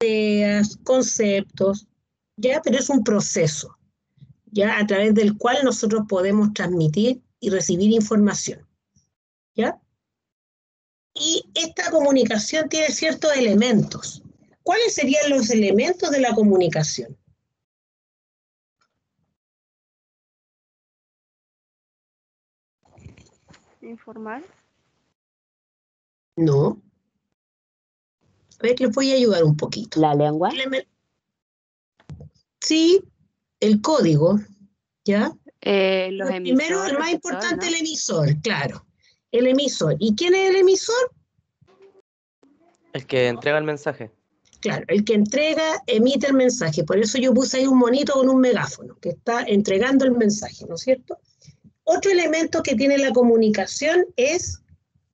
ideas, conceptos, ¿ya? Pero es un proceso, ¿ya? A través del cual nosotros podemos transmitir y recibir información, ¿ya? Y esta comunicación tiene ciertos elementos. ¿Cuáles serían los elementos de la comunicación? Informal. No. A ver, les voy a ayudar un poquito. ¿La lengua? Sí, el código, ¿ya? Los Lo primero, emisores, el más receptor, importante, ¿no? el emisor, claro. El emisor. ¿Y quién es el emisor? El que entrega el mensaje. Claro, el que entrega, emite el mensaje. Por eso yo puse ahí un monito con un megáfono, que está entregando el mensaje, ¿no es cierto? Otro elemento que tiene la comunicación es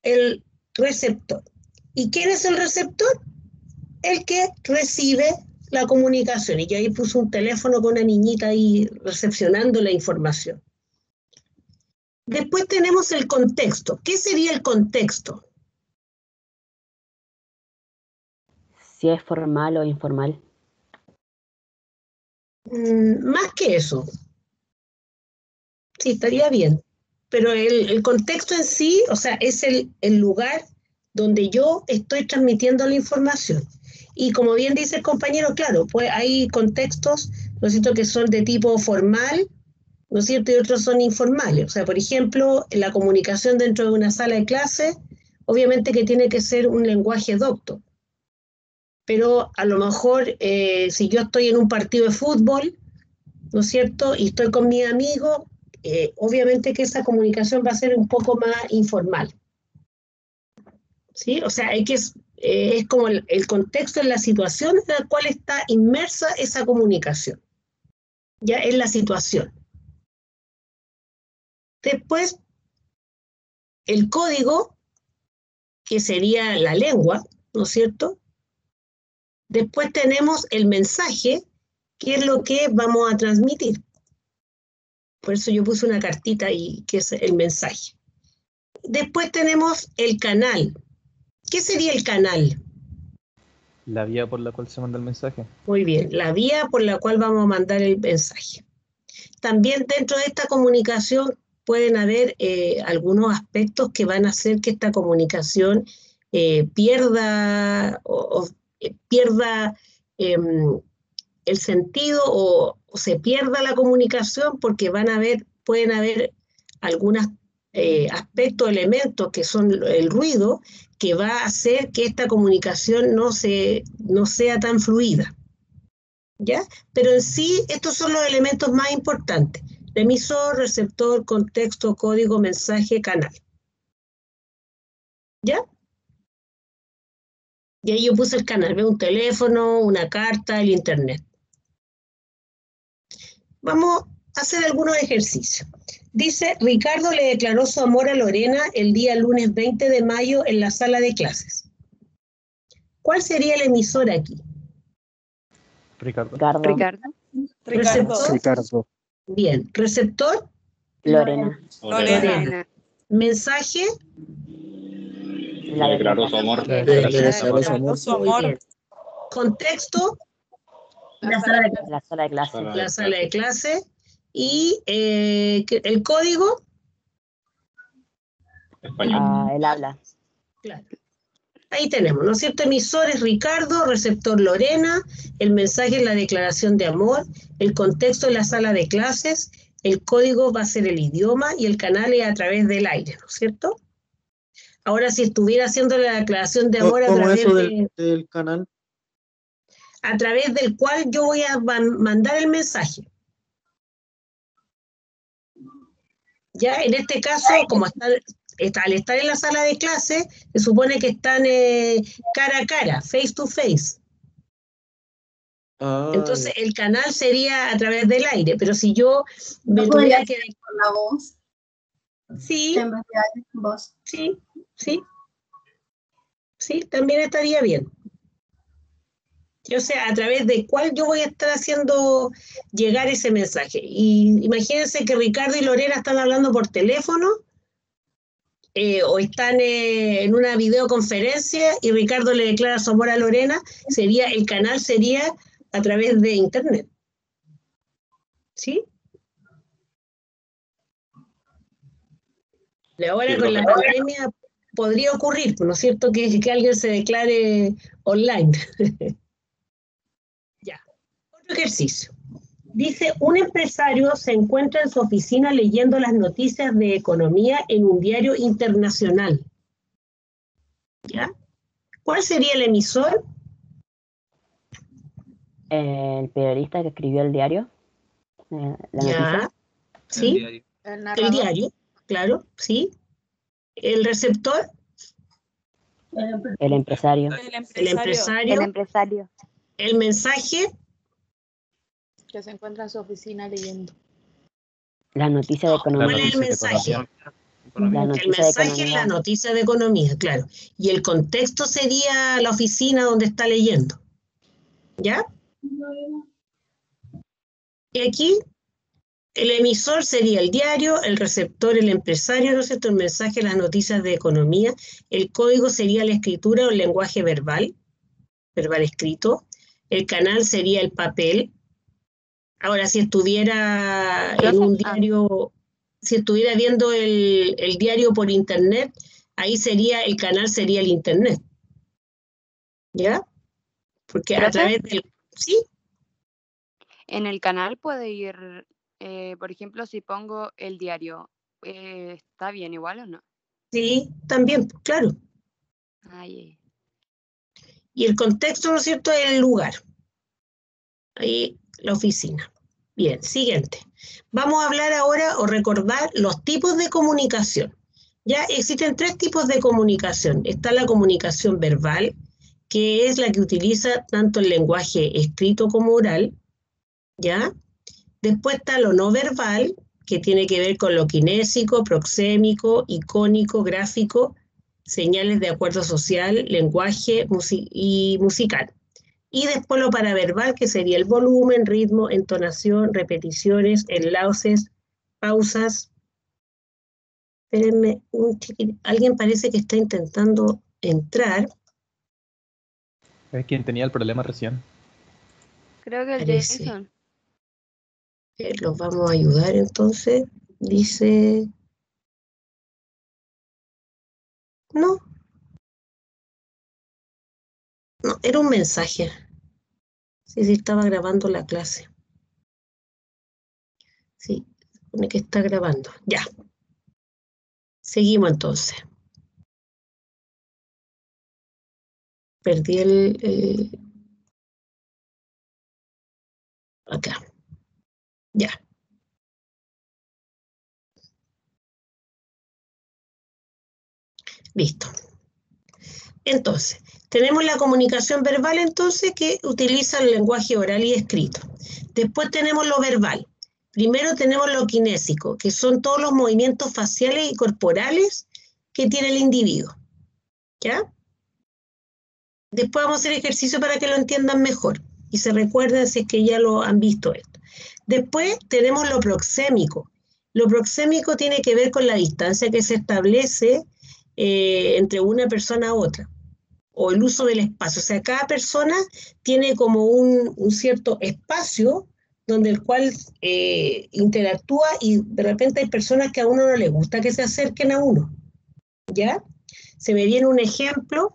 el receptor. ¿Y quién es el receptor? El que recibe la comunicación. Y yo ahí puse un teléfono con una niñita ahí recepcionando la información. Después tenemos el contexto. ¿Qué sería el contexto? Si es formal o informal. Más que eso. Sí, estaría bien. Pero el contexto en sí, o sea, es el lugar donde yo estoy transmitiendo la información. Y como bien dice el compañero, claro, pues hay contextos, ¿no es cierto?, que son de tipo formal, ¿no es cierto?, y otros son informales. O sea, por ejemplo, la comunicación dentro de una sala de clase, obviamente que tiene que ser un lenguaje docto. Pero a lo mejor, si yo estoy en un partido de fútbol, ¿no es cierto?, y estoy con mi amigo, obviamente que esa comunicación va a ser un poco más informal. ¿Sí? O sea, es como el contexto en la situación en la cual está inmersa esa comunicación. Ya es la situación. Después, el código, que sería la lengua, ¿no es cierto? Después tenemos el mensaje, que es lo que vamos a transmitir. Por eso yo puse una cartita ahí, que es el mensaje. Después tenemos el canal. ¿Qué sería el canal? La vía por la cual se manda el mensaje. Muy bien, la vía por la cual vamos a mandar el mensaje. También dentro de esta comunicación pueden haber algunos aspectos que van a hacer que esta comunicación pierda el sentido o se pierda la comunicación porque pueden haber algunos aspectos, elementos que son el ruido, que va a hacer que esta comunicación no sea tan fluida. ¿Ya? Pero en sí, estos son los elementos más importantes: emisor, receptor, contexto, código, mensaje, canal. ¿Ya? Y ahí yo puse el canal, ¿ve? Un teléfono, una carta, el internet. Vamos a hacer algunos ejercicios. Dice, Ricardo le declaró su amor a Lorena el día lunes 20 de mayo en la sala de clases. ¿Cuál sería el emisor aquí? Ricardo. Ricardo. ¿Receptor? Ricardo. Bien. ¿Receptor? Lorena. Lorena. ¿Mensaje? La declaró su amor. Le declaró su amor. Muy bien. ¿Contexto? La sala de clase. La sala de clase. ¿Y el código? Español. El habla. Claro. Ahí tenemos, ¿no es cierto? Emisor es Ricardo, receptor Lorena, el mensaje es la declaración de amor, el contexto es la sala de clases, el código va a ser el idioma y el canal es a través del aire, ¿no es cierto? Ahora, si estuviera haciendo la declaración de amor ¿Cómo eso del canal? a través del cual yo voy a mandar el mensaje. Ya, en este caso, como al estar en la sala de clase, se supone que están cara a cara, face to face. Entonces, el canal sería a través del aire, pero si yo me tuviera que... con la voz. Sí. En vez de voz. Sí, sí. Sí, también estaría bien. O sea, a través de cuál yo voy a estar haciendo llegar ese mensaje. Y imagínense que Ricardo y Lorena están hablando por teléfono o están en una videoconferencia y Ricardo le declara su amor a Lorena, el canal sería a través de internet. ¿Sí? Y ahora con la pandemia podría ocurrir, ¿no es cierto?, que alguien se declare online. Ya. Otro ejercicio. Dice, un empresario se encuentra en su oficina leyendo las noticias de economía en un diario internacional. ¿Ya? ¿Cuál sería el emisor? El periodista que escribió el diario, la Ya. noticia. ¿Sí? El diario, claro, sí. El receptor, El empresario. el empresario. El empresario. El mensaje, Que se encuentra en su oficina leyendo. Las noticias de ¿cuál economía. es el mensaje? La El noticia de mensaje es la economía. noticia de economía, claro. Y el contexto sería la oficina donde está leyendo. ¿Ya? Y aquí el emisor sería el diario, el receptor el empresario, ¿no es cierto? El mensaje, las noticias de economía. El código sería la escritura o el lenguaje verbal escrito. El canal sería el papel. Ahora, si estuviera en un diario, si estuviera viendo el diario por internet, ahí el canal sería el internet. ¿Ya? Porque a ¿Profe? través del... ¿Sí? En el canal puede ir, por ejemplo, si pongo el diario, ¿está bien igual o no? Sí, también, claro. Ay, Y el contexto, ¿no es cierto?, es el lugar. Ahí, la oficina. Bien, siguiente. Vamos a hablar ahora o recordar los tipos de comunicación. Ya existen 3 tipos de comunicación. Está la comunicación verbal, que es la que utiliza tanto el lenguaje escrito como oral, ¿ya? Después está lo no verbal, que tiene que ver con lo kinésico, proxémico, icónico, gráfico, señales de acuerdo social, lenguaje y musical. Y después lo paraverbal, que sería el volumen, ritmo, entonación, repeticiones, enlaces, pausas. Espérenme un chiquitito. Alguien parece que está intentando entrar. Es quien tenía el problema recién. creo que el Parece. Jason. Los vamos a ayudar entonces. Dice... No. No, era un mensaje. Sí, estaba grabando la clase. Sí, se supone que está grabando. Ya. Seguimos entonces. Perdí acá. Ya. Listo. Entonces, tenemos la comunicación verbal entonces que utiliza el lenguaje oral y escrito. Después tenemos lo verbal. Primero tenemos lo kinésico, que son todos los movimientos faciales y corporales que tiene el individuo. ¿Ya? Después vamos a hacer ejercicio para que lo entiendan mejor y se recuerden si es que ya lo han visto esto. Después tenemos lo proxémico. Lo proxémico tiene que ver con la distancia que se establece entre una persona a otra, o el uso del espacio. O sea, cada persona tiene como un cierto espacio donde el cual interactúa y de repente hay personas que a uno no le gusta que se acerquen a uno. ¿Ya? Se me viene un ejemplo.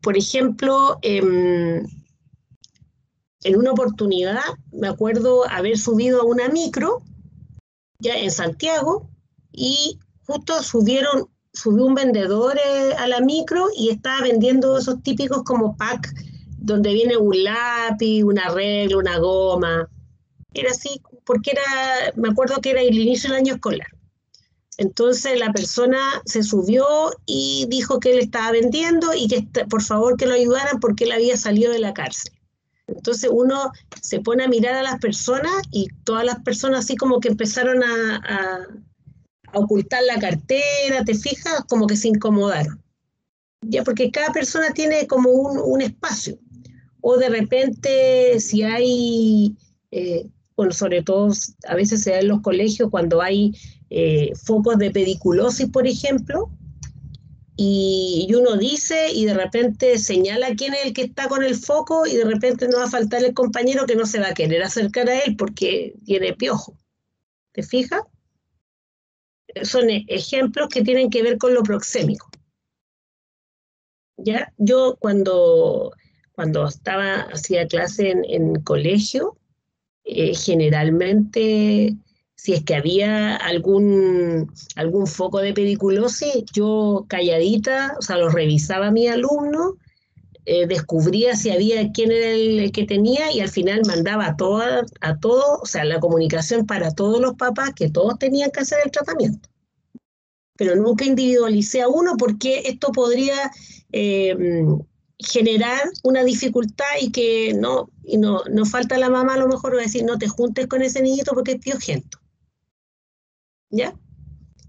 Por ejemplo, en una oportunidad me acuerdo haber subido a una micro ya en Santiago y justo subió un vendedor a la micro y estaba vendiendo esos típicos como pack donde viene un lápiz, una regla, una goma. Era así, porque me acuerdo que era el inicio del año escolar. Entonces la persona se subió y dijo que él estaba vendiendo y que por favor que lo ayudaran porque él había salido de la cárcel. Entonces uno se pone a mirar a las personas y todas las personas así como que empezaron a ocultar la cartera, ¿te fijas? Como que se incomodaron. Ya, porque cada persona tiene como un espacio. O de repente, si hay bueno, sobre todo a veces se da en los colegios cuando hay focos de pediculosis, por ejemplo, y uno dice y de repente señala quién es el que está con el foco y de repente no va a faltar el compañero que no se va a querer acercar a él porque tiene piojo. ¿Te fijas? Son ejemplos que tienen que ver con lo proxémico. ¿Ya? Yo cuando hacía clase en colegio, generalmente, si es que había algún foco de pediculosis, yo calladita, o sea, lo revisaba a mi alumno, descubría si había quién era el que tenía y al final mandaba a todo, o sea, la comunicación para todos los papás que todos tenían que hacer el tratamiento. Pero nunca individualicé a uno porque esto podría generar una dificultad y que no falta la mamá a lo mejor va a decir no te juntes con ese niñito porque es piojento. ¿Ya?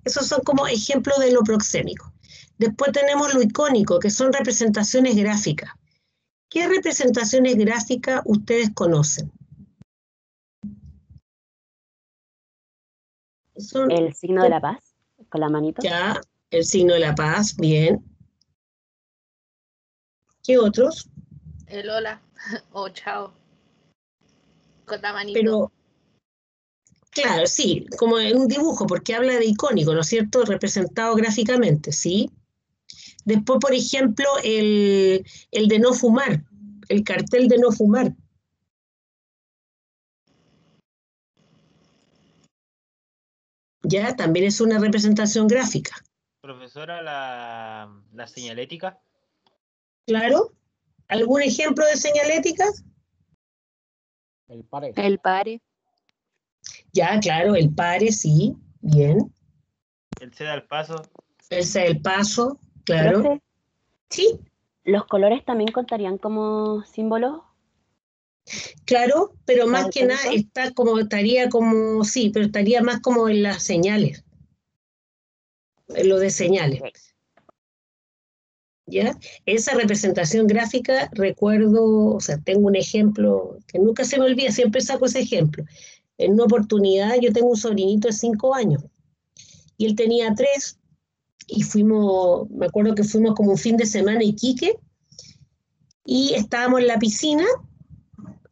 Esos son como ejemplos de lo proxémico. Después tenemos lo icónico, que son representaciones gráficas. ¿Qué representaciones gráficas ustedes conocen? Son, El signo de la paz, con la manito. ya, el signo de la paz, bien. ¿Qué otros? El hola o chao. Con la manito. Pero, claro, sí, como en un dibujo, porque habla de icónico, ¿no es cierto? Representado gráficamente, ¿sí? Después, por ejemplo, el de no fumar, el cartel de no fumar. Ya, también es una representación gráfica. Profesora, la señalética. Claro. ¿Algún ejemplo de señalética? El pare. El pare. Ya, claro, el pare, sí, bien. El ceda al paso. Ese es el paso, claro. Profe, Sí, ¿los colores también contarían como símbolos? claro, pero más ¿Para que el nada código? estaría como, sí, pero estaría más como en las señales, en lo de señales. Ok. ¿Ya? Esa representación gráfica, recuerdo, o sea, tengo un ejemplo que nunca se me olvida, siempre saco ese ejemplo. En una oportunidad, yo tengo un sobrinito de 5 años y él tenía 3 y me acuerdo que fuimos como un fin de semana a Iquique y estábamos en la piscina,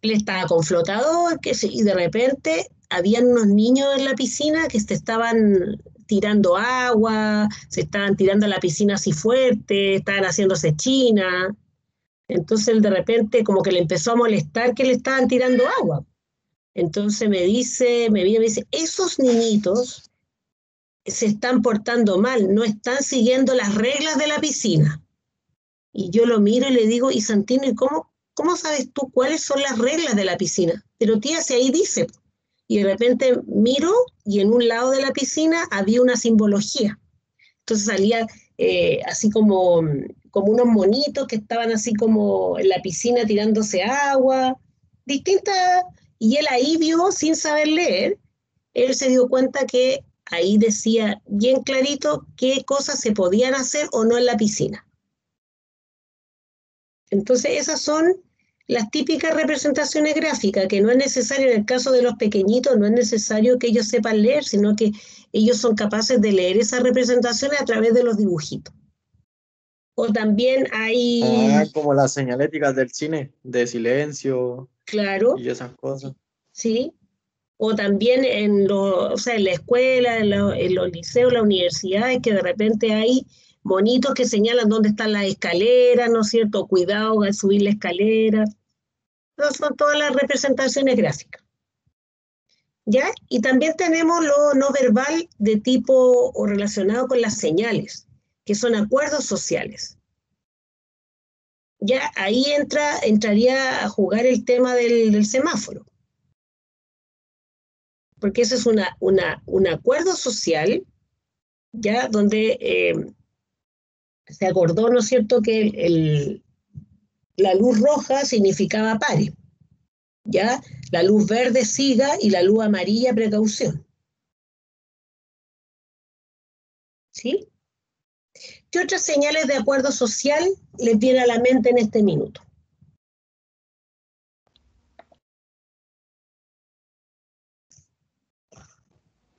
él estaba con flotador, y de repente habían unos niños en la piscina que se estaban tirando agua, se estaban tirando a la piscina así fuerte, estaban haciéndose china. Entonces él de repente como que le empezó a molestar que le estaban tirando agua. Entonces me viene y me dice, esos niñitos se están portando mal, no están siguiendo las reglas de la piscina. Y yo lo miro y le digo, y Santino, ¿y cómo sabes tú cuáles son las reglas de la piscina? Pero tía, si ahí dice. Y de repente miro y en un lado de la piscina había una simbología. Entonces salía así como unos monitos que estaban así como en la piscina tirándose agua, distintas. Y él ahí vio, sin saber leer, él se dio cuenta que ahí decía bien clarito qué cosas se podían hacer o no en la piscina. Entonces esas son las típicas representaciones gráficas, que no es necesario, en el caso de los pequeñitos, no es necesario que ellos sepan leer, sino que ellos son capaces de leer esas representaciones a través de los dibujitos. O también hay, Como las señaléticas del cine, de silencio claro, y esas cosas. sí, o también o sea, en la escuela, en los liceos, las universidades, que de repente hay monitos que señalan dónde están las escaleras, ¿no es cierto? Cuidado al subir la escalera. Esas son todas las representaciones gráficas. ¿Ya? Y también tenemos lo no verbal de tipo o relacionado con las señales, que son acuerdos sociales. Ya ahí entraría a jugar el tema del semáforo, porque ese es un acuerdo social, ya donde se acordó, ¿no es cierto?, que la luz roja significaba pare, ya la luz verde siga y la luz amarilla precaución. ¿Sí? ¿Qué otras señales de acuerdo social les viene a la mente en este minuto?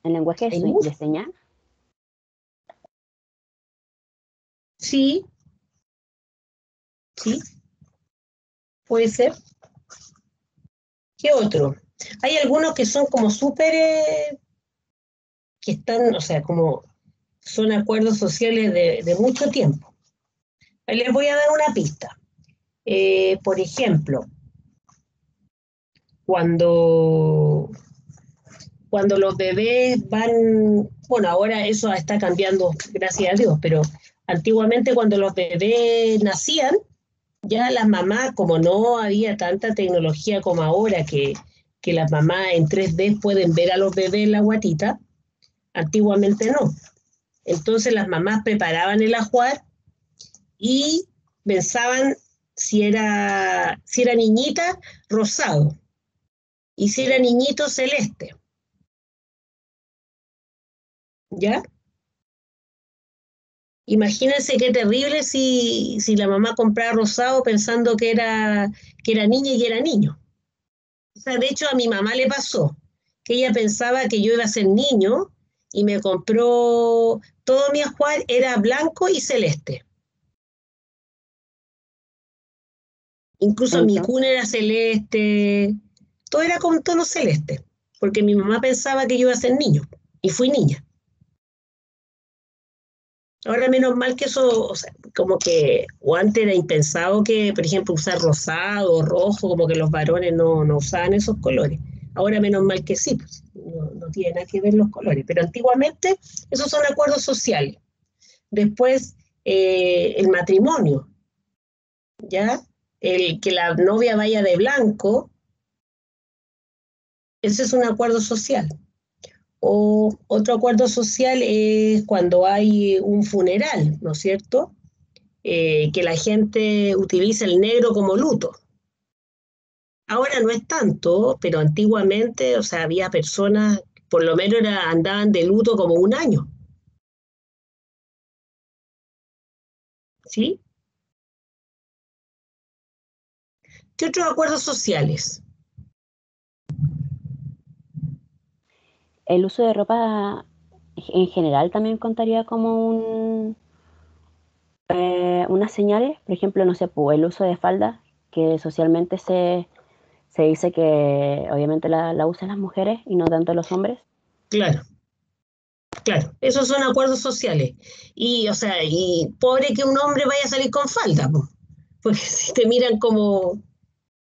¿En lenguaje Hay de señas? Sí, sí, puede ser. ¿Qué otro? Hay algunos que son como súper, que están, o sea, como son acuerdos sociales de mucho tiempo. Ahí les voy a dar una pista. Por ejemplo, cuando los bebés van, bueno, ahora eso está cambiando, gracias a Dios, pero antiguamente cuando los bebés nacían, ya las mamás, como no había tanta tecnología como ahora, que las mamás en 3D pueden ver a los bebés en la guatita, antiguamente no. Entonces las mamás preparaban el ajuar y pensaban si era niñita, rosado, y si era niñito, celeste. ¿Ya? Imagínense qué terrible si la mamá compraba rosado pensando que era niña y era niño. O sea, de hecho a mi mamá le pasó, que ella pensaba que yo iba a ser niño y me compró, todo mi ajuar era blanco y celeste. Incluso mi cuna era celeste, todo era con tono celeste, porque mi mamá pensaba que yo iba a ser niño y fui niña. Ahora menos mal que eso, o sea, como que, o antes era impensado que, por ejemplo, usar rosado o rojo, como que los varones no usaban esos colores. Ahora menos mal que sí, pues, no tiene nada que ver los colores, pero antiguamente esos son acuerdos sociales. Después, el matrimonio, ¿ya? El que la novia vaya de blanco, ese es un acuerdo social. O otro acuerdo social es cuando hay un funeral, ¿no es cierto? Que la gente utiliza el negro como luto. Ahora no es tanto, pero antiguamente, o sea, había personas, por lo menos andaban de luto como un año. ¿Sí? ¿Qué otros acuerdos sociales? ¿El uso de ropa en general también contaría como unas señales? Por ejemplo, no sé, el uso de falda, que socialmente se dice que obviamente la usan las mujeres y no tanto los hombres. Claro, claro, esos son acuerdos sociales. Y, o sea, y pobre que un hombre vaya a salir con falda, po, porque si te miran como,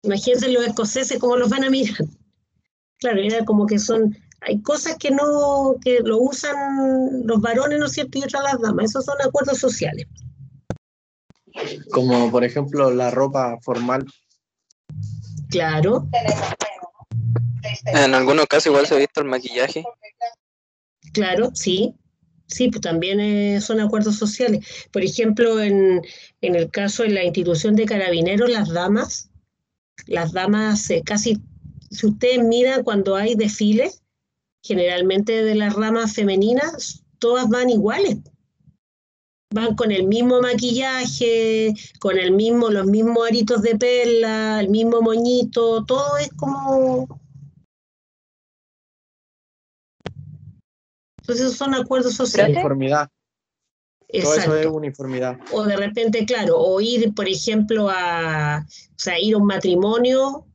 imagínense los escoceses cómo los van a mirar. Claro, era como que hay cosas que lo usan los varones, ¿no es cierto? Y otras las damas. Esos son acuerdos sociales. Como por ejemplo la ropa formal. Claro. En algunos casos igual se ha visto el maquillaje. Claro, sí. Sí, pues también son acuerdos sociales. Por ejemplo, en el caso de la institución de carabineros, las damas casi, si ustedes miran cuando hay desfiles, generalmente de las ramas femeninas, todas van iguales. Van con el mismo maquillaje, con los mismos aritos de perla, el mismo moñito, todo es como... Entonces esos son acuerdos sociales. Uniformidad. Todo eso es Exacto. uniformidad. O de repente, claro, o ir, por ejemplo, ir a un matrimonio,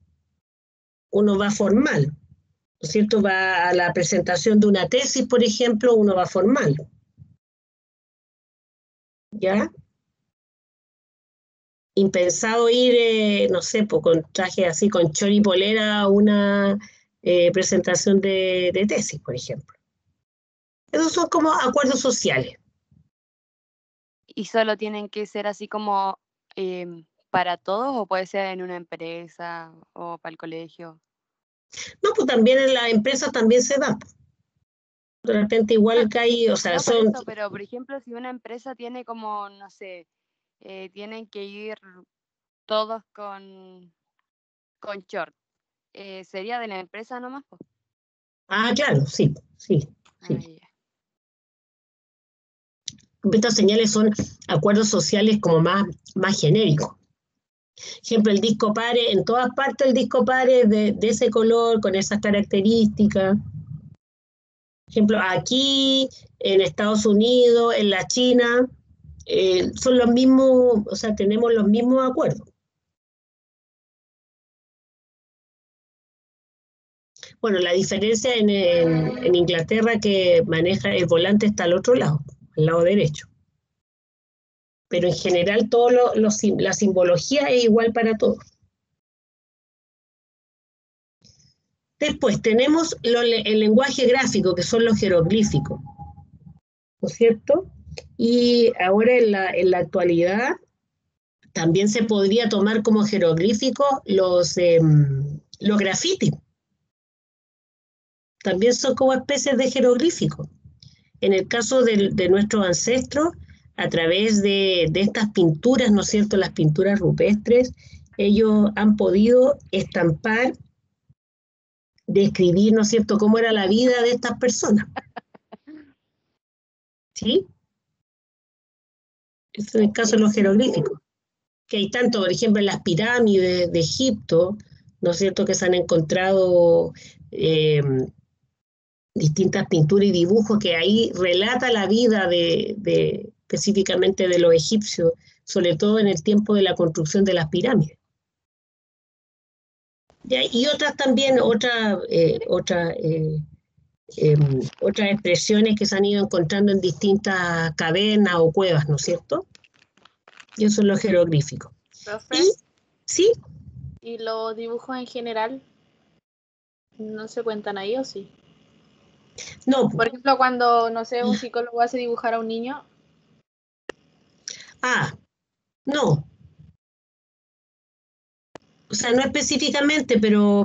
uno va formal, ¿no es cierto? Va a la presentación de una tesis, por ejemplo, uno va formal. ¿Ya? Impensado ir, no sé, pues, con traje así, con chori y polera a una presentación de tesis, por ejemplo. Esos son como acuerdos sociales. ¿Y solo tienen que ser así como para todos o puede ser en una empresa o para el colegio? No, pues también en la empresa también se da. De repente igual que hay, o sea, No por son... eso, pero por ejemplo, si una empresa tiene como, no sé, tienen que ir todos con short, ¿sería de la empresa nomás, po? Ah, claro, sí, sí, sí. Ya. Estas señales son acuerdos sociales como más genéricos. Ejemplo, el disco pare, en todas partes el disco pare de ese color, con esas características. ejemplo, aquí, en Estados Unidos, en la China, son los mismos, o sea, tenemos los mismos acuerdos. Bueno, la diferencia en Inglaterra que maneja el volante está al otro lado, al lado derecho. Pero en general la simbología es igual para todos. Después tenemos el lenguaje gráfico, que son los jeroglíficos, ¿no es cierto? Y ahora en la actualidad también se podría tomar como jeroglíficos los grafitis. También son como especies de jeroglíficos. En el caso de nuestros ancestros, a través de estas pinturas, ¿no es cierto?, las pinturas rupestres, ellos han podido estampar, describir, ¿no es cierto?, cómo era la vida de estas personas. ¿Sí? Eso es el caso de los jeroglíficos. Que hay tanto, por ejemplo, en las pirámides de Egipto, ¿no es cierto?, que se han encontrado distintas pinturas y dibujos que ahí relata la vida específicamente de los egipcios, sobre todo en el tiempo de la construcción de las pirámides. ¿Ya? Y otras también, otras expresiones que se han ido encontrando en distintas cavernas o cuevas, ¿no es cierto? Y eso son los jeroglíficos. Profe, ¿Sí? ¿y los dibujos en general no se cuentan ahí o sí? No. Por ejemplo, cuando, no sé, un psicólogo hace dibujar a un niño. No. O sea, no específicamente, pero,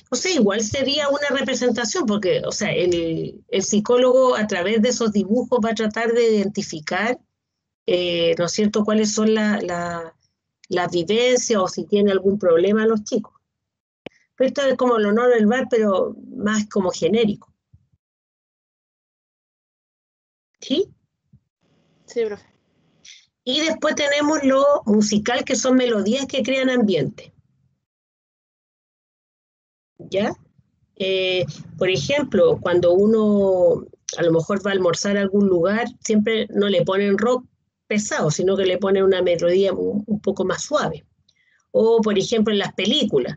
o sea, igual sería una representación, porque, o sea, el psicólogo a través de esos dibujos va a tratar de identificar, ¿no es cierto?, cuáles son las vivencias o si tiene algún problema los chicos. Pero esto es como lo no verbal, pero más como genérico. ¿Sí? Sí, profe. Y después tenemos lo musical, que son melodías que crean ambiente. ¿Ya? Por ejemplo, cuando uno a lo mejor va a almorzar a algún lugar, siempre no le ponen rock pesado, sino que le ponen una melodía un poco más suave. O, por ejemplo, en las películas.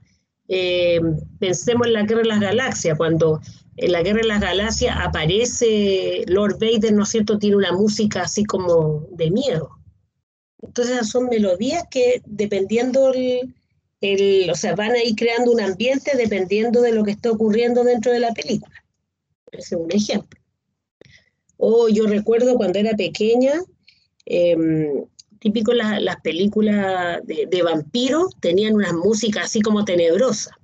Pensemos en la Guerra de las Galaxias, cuando en la Guerra de las Galaxias aparece Lord Vader, ¿no es cierto?, tiene una música así como de miedo. Entonces son melodías que dependiendo o sea, van a ir creando un ambiente dependiendo de lo que está ocurriendo dentro de la película. Ese es un ejemplo. O yo recuerdo cuando era pequeña, típico las películas de vampiros tenían una música así como tenebrosa.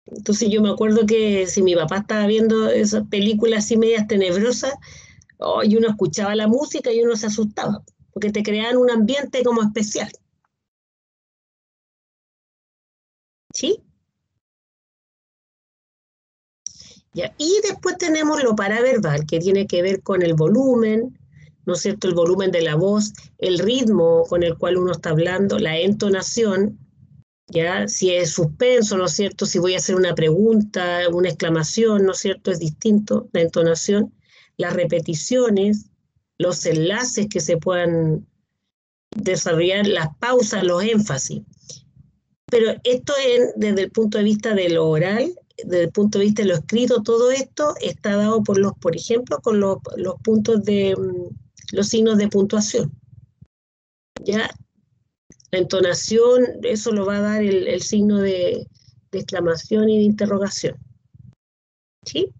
Entonces yo me acuerdo que si mi papá estaba viendo esas películas así medias tenebrosas, y uno escuchaba la música y uno se asustaba, porque te creaban un ambiente como especial. ¿Sí? Ya. Y después tenemos lo paraverbal, que tiene que ver con el volumen, ¿no es cierto?, el volumen de la voz, el ritmo con el cual uno está hablando, la entonación, ¿ya? Si es suspenso, ¿no es cierto?, si voy a hacer una pregunta, una exclamación, ¿no es cierto?, es distinto la entonación, las repeticiones, los enlaces que se puedan desarrollar, las pausas, los énfasis. Pero esto desde el punto de vista de lo oral, desde el punto de vista de lo escrito, todo esto está dado por ejemplo, con los puntos de los signos de puntuación. ¿Ya? La entonación, eso lo va a dar el signo de exclamación y de interrogación. ¿Sí?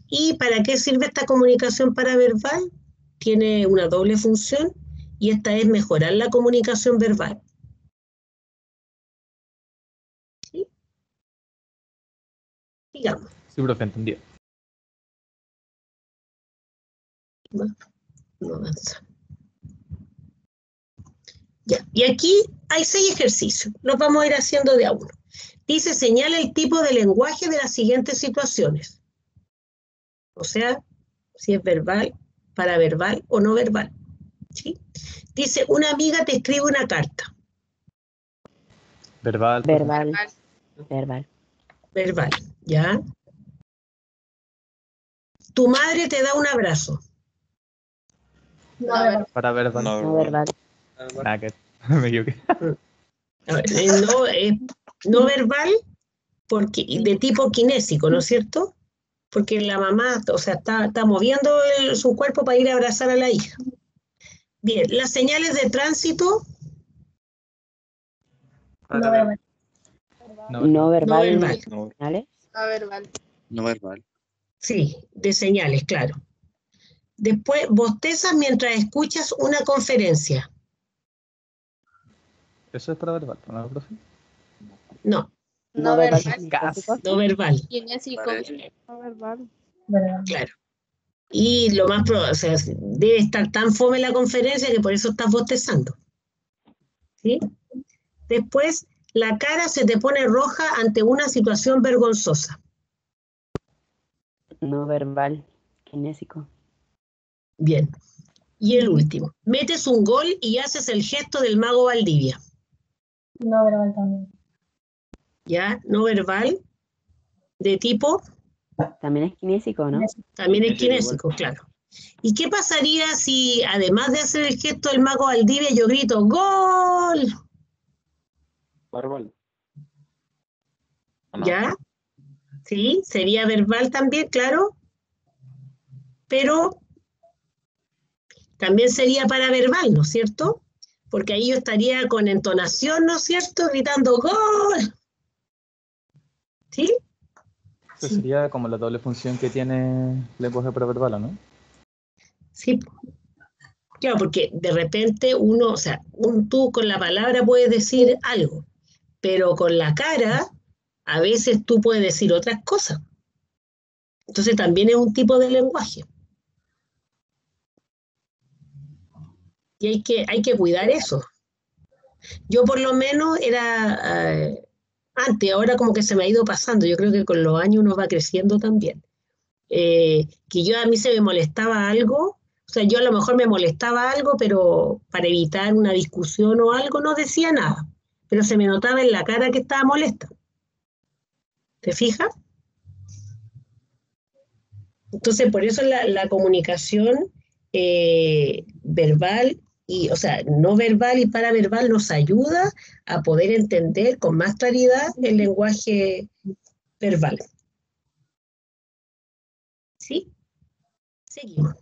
¿Y para qué sirve esta comunicación paraverbal? Tiene una doble función y esta es mejorar la comunicación verbal. ¿Sí? Digamos. Sí, profe, entendido. No avanza. Ya, y aquí hay 6 ejercicios, los vamos a ir haciendo de a uno. Dice, señala el tipo de lenguaje de las siguientes situaciones. O sea, si es verbal, paraverbal o no verbal. ¿Sí? Dice, una amiga te escribe una carta. Verbal. Verbal. Verbal. Verbal, ¿ya? tu madre te da un abrazo. No verbal. Para verbal. No verbal. Nada que me equivoqué. A ver, no verbal porque, de tipo kinésico, ¿no es cierto? Porque la mamá, o sea, está moviendo su cuerpo para ir a abrazar a la hija. Bien, las señales de tránsito, No verbal. No verbal. no verbal. ¿Vale? No verbal. No verbal. Sí, de señales, claro. Después, bostezas mientras escuchas una conferencia. Eso es para verbal, ¿no, profe? No, No verbal. verbal. Clásico. no verbal, Kinésico. No verbal. Verbal. claro. Y lo más probable, o sea, debe estar tan fome la conferencia que por eso estás bostezando. ¿Sí? Después, la cara se te pone roja ante una situación vergonzosa. No verbal. Kinésico. Bien. Y el último, metes un gol y haces el gesto del mago Valdivia. No verbal también. ¿Ya? No verbal, de tipo, También es kinésico, ¿no? también es Kinésico, kinésico, claro. ¿Y qué pasaría si, además de hacer el gesto del mago Valdivia, yo grito ¡Gol! Verbal. ¿O no? ¿Ya? Sí, sería verbal también, claro, pero también sería paraverbal, ¿no es cierto? Porque ahí yo estaría con entonación, ¿no es cierto? Gritando ¡Gol! ¿Sí? Eso sería como la doble función que tiene lenguaje paraverbal, ¿no? Sí. Claro, porque de repente uno, o sea, tú con la palabra puedes decir algo, pero con la cara a veces tú puedes decir otras cosas. Entonces también es un tipo de lenguaje. Y hay que cuidar eso. Yo por lo menos era antes, ahora como que se me ha ido pasando. Yo creo que con los años uno va creciendo también. Que yo a mí se me molestaba algo, o sea, yo a lo mejor me molestaba algo, pero para evitar una discusión o algo no decía nada, pero se me notaba en la cara que estaba molesta. ¿Te fijas? Entonces, por eso la comunicación verbal y, o sea, no verbal y paraverbal nos ayuda a poder entender con más claridad el lenguaje verbal. ¿Sí? Seguimos.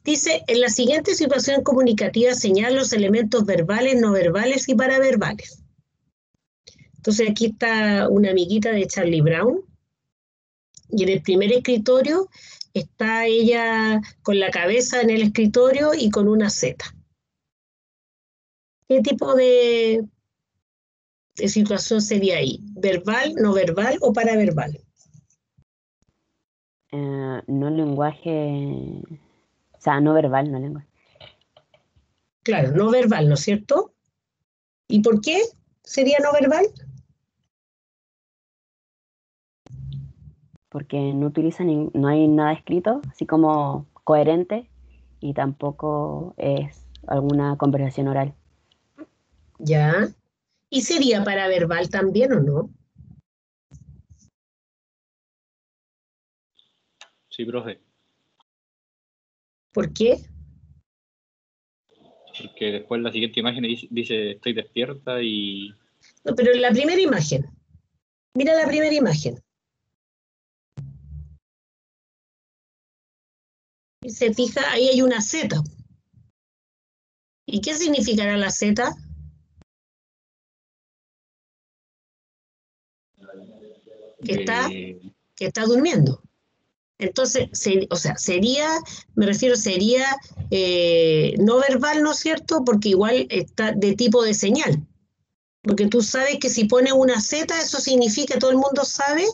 Dice, en la siguiente situación comunicativa señala los elementos verbales, no verbales y paraverbales. Entonces aquí está una amiguita de Charlie Brown y en el primer escritorio está ella con la cabeza en el escritorio y con una Z. ¿Qué tipo de situación sería ahí? ¿Verbal, no verbal o paraverbal? No lenguaje. O sea, no verbal, no lenguaje. Claro, no verbal, ¿no es cierto? ¿Y por qué sería no verbal? Porque no utiliza no hay nada escrito, así como coherente, y tampoco es alguna conversación oral. Ya. ¿Y sería paraverbal también o no? Sí, profe. ¿Por qué? Porque después la siguiente imagen dice estoy despierta y... No, pero en la primera imagen. Mira la primera imagen. Y se fija, ahí hay una Z. ¿Y qué significará la Z? Que está durmiendo. Entonces, o sea, sería, me refiero, sería no verbal, ¿no es cierto? Porque igual está de tipo de señal. Porque tú sabes que si pones una Z, eso significa que todo el mundo sabe,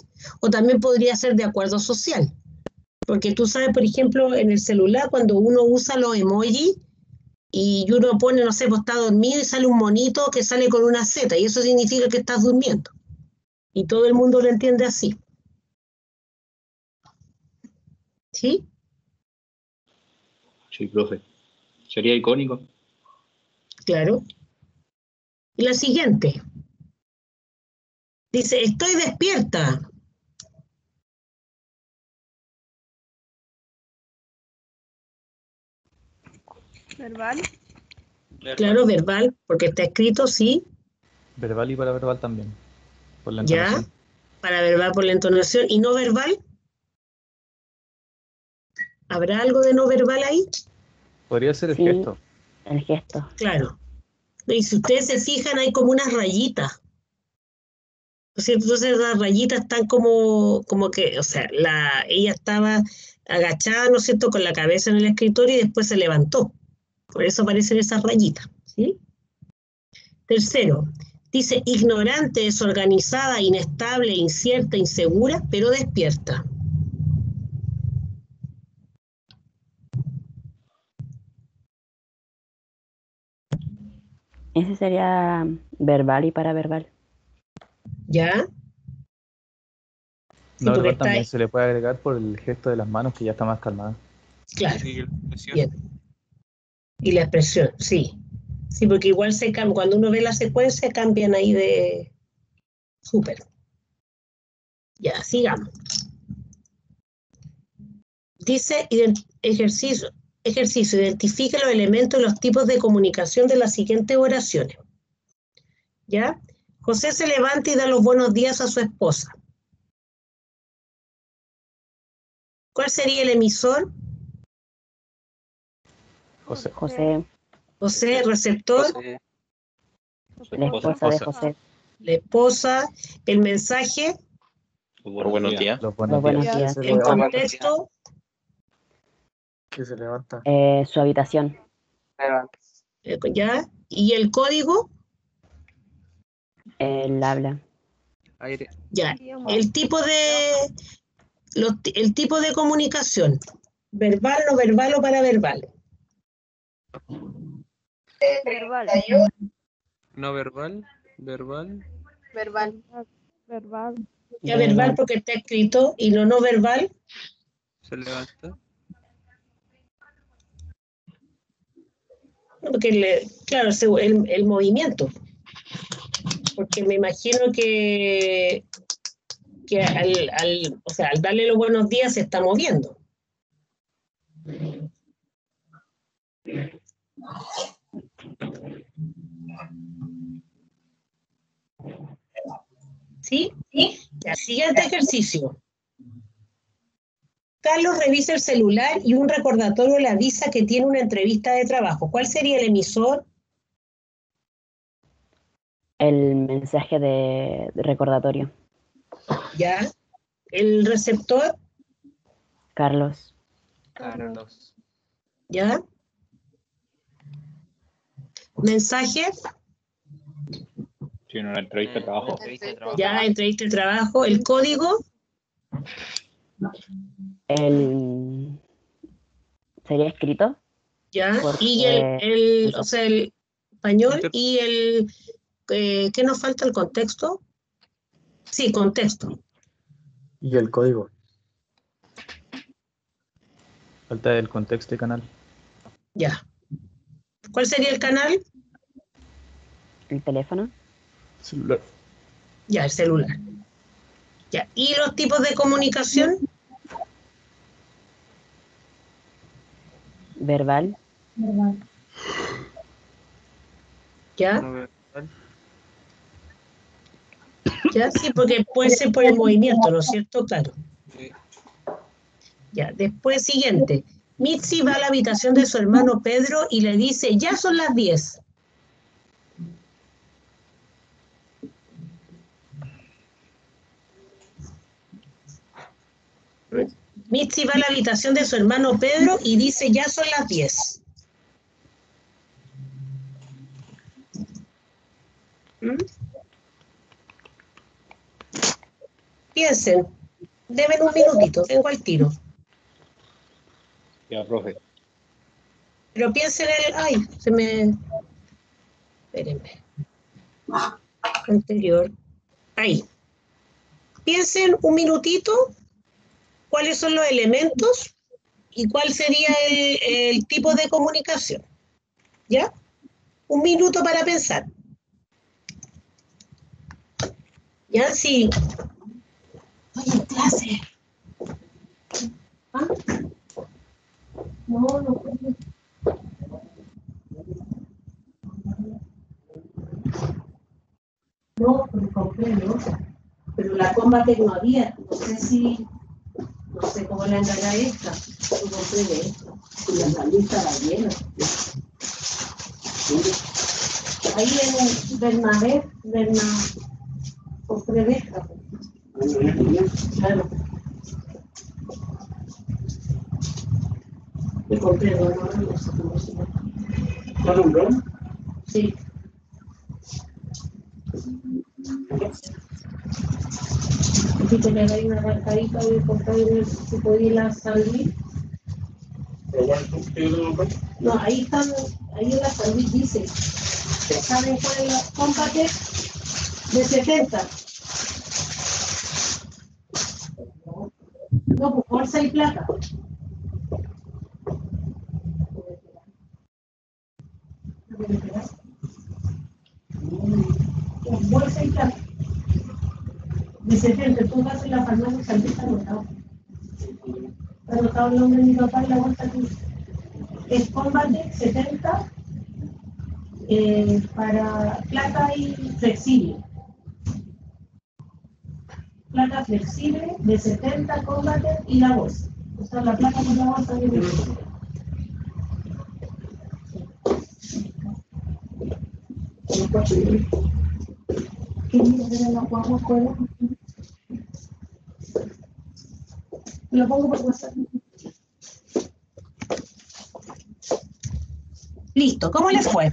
o también podría ser de acuerdo social. Porque tú sabes, por ejemplo, en el celular, cuando uno usa los emojis y uno pone, no sé, pues está dormido y sale un monito que sale con una Z, y eso significa que estás durmiendo. Y todo el mundo lo entiende así. ¿Sí? Sí, profe. ¿Sería icónico? Claro. Y la siguiente. Dice, estoy despierta. Verbal. Claro, verbal, porque está escrito, sí. Verbal y paraverbal también. Por la Ya. entonación. Para verbal por la entonación. ¿Y no verbal? ¿Habrá algo de no verbal ahí? Podría ser el Sí, gesto. el gesto. Claro. Y si ustedes se fijan, hay como unas rayitas. ¿No es cierto? Entonces las rayitas están como que, o sea, ella estaba agachada, ¿no es cierto?, con la cabeza en el escritorio y después se levantó. Por eso aparecen esas rayitas, ¿sí? Tercero, dice ignorante, desorganizada, inestable, incierta, insegura, pero despierta. Ese sería verbal y paraverbal. ¿Ya? Sí, No porque verbal está también ahí. se le puede agregar por el gesto de las manos que ya está más calmada. Claro, Sí, la expresión. bien. Y la expresión, sí. Sí, porque igual se cambia, cuando uno ve la secuencia, cambian ahí de súper. Ya, sigamos. Dice ejercicio, identifique los elementos y los tipos de comunicación de las siguientes oraciones. ¿Ya? José se levanta y da los buenos días a su esposa. ¿Cuál sería el emisor? José. José, José, receptor, José, la esposa de José. la esposa, el mensaje, Por buenos días. Los Los buenos buenos días. días. el contexto, Que se levanta. Su habitación. ¿ya? Y el código, El habla. Aire. ya. El tipo de comunicación, verbal, no verbal o paraverbal. Verbal. No verbal. Verbal. Verbal. Verbal. Ya verbal porque está escrito y no verbal. Se levanta. Porque claro, el movimiento. Porque me imagino que o sea, al darle los buenos días se está moviendo. ¿Sí? Ya, siguiente ejercicio. Carlos revisa el celular y un recordatorio le avisa que tiene una entrevista de trabajo. ¿Cuál sería el emisor? El mensaje de recordatorio. ¿Ya? ¿El receptor? Carlos. Carlos. ¿Ya? ¿Mensaje? Tiene una entrevista de trabajo. ¿Ya? Entrevista de trabajo. ¿El código? ¿Sería escrito? ¿Ya? Porque Y o sea, el español y ¿qué nos falta? ¿El contexto? Sí, contexto. Y el código. Falta el contexto y canal. Ya. ¿Cuál sería el canal? el teléfono. Celular. Ya, el celular. Ya. ¿Y los tipos de comunicación? Verbal. Verbal. ¿Ya? No verbal. ¿Ya? Sí, porque puede ser por el movimiento, ¿no es cierto? Claro. Sí. Ya. Después, siguiente. Mitzi va a la habitación de su hermano Pedro y le dice, ya son las 10. Mitzi va a la habitación de su hermano Pedro y dice, ya son las 10. ¿Mm? Piensen, deben un minutito, tengo al tiro. Ya, profe. Pero piensen ay, espérenme. Anterior. Ahí. Piensen un minutito cuáles son los elementos y cuál sería el tipo de comunicación. ¿Ya? Un minuto para pensar. ¿Ya? Sí. Oye, clase. ¿Ah? No, no. No, porque compré otra. Pero la Combatec no había. No sé cómo le andará esta. Yo compré de esta. Y la salida estaba llena. Ahí en Bernabé, compré de esta. Claro. Y compré dos, no sé cómo se llama. ¿Para un ron? Sí. Así que le doy una marcadita de comprar si podía salir. No, ahí están, ahí en la salud dice. ¿Saben cuál es la Combatec? De 70. No, pues bolsa y plata. Bolsa y plata. De 70, tú vas en la farmacia San Luis, está anotado. Está anotado el nombre de mi papá y la bolsa aquí. Es Combatec 70 para plata y flexible. Plata flexible de 70 Combatec y la bolsa. O sea, la plata con la bolsa de flexible. ¿Qué día era la guagua fuera? Lo pongo por WhatsApp. Listo, ¿cómo les fue?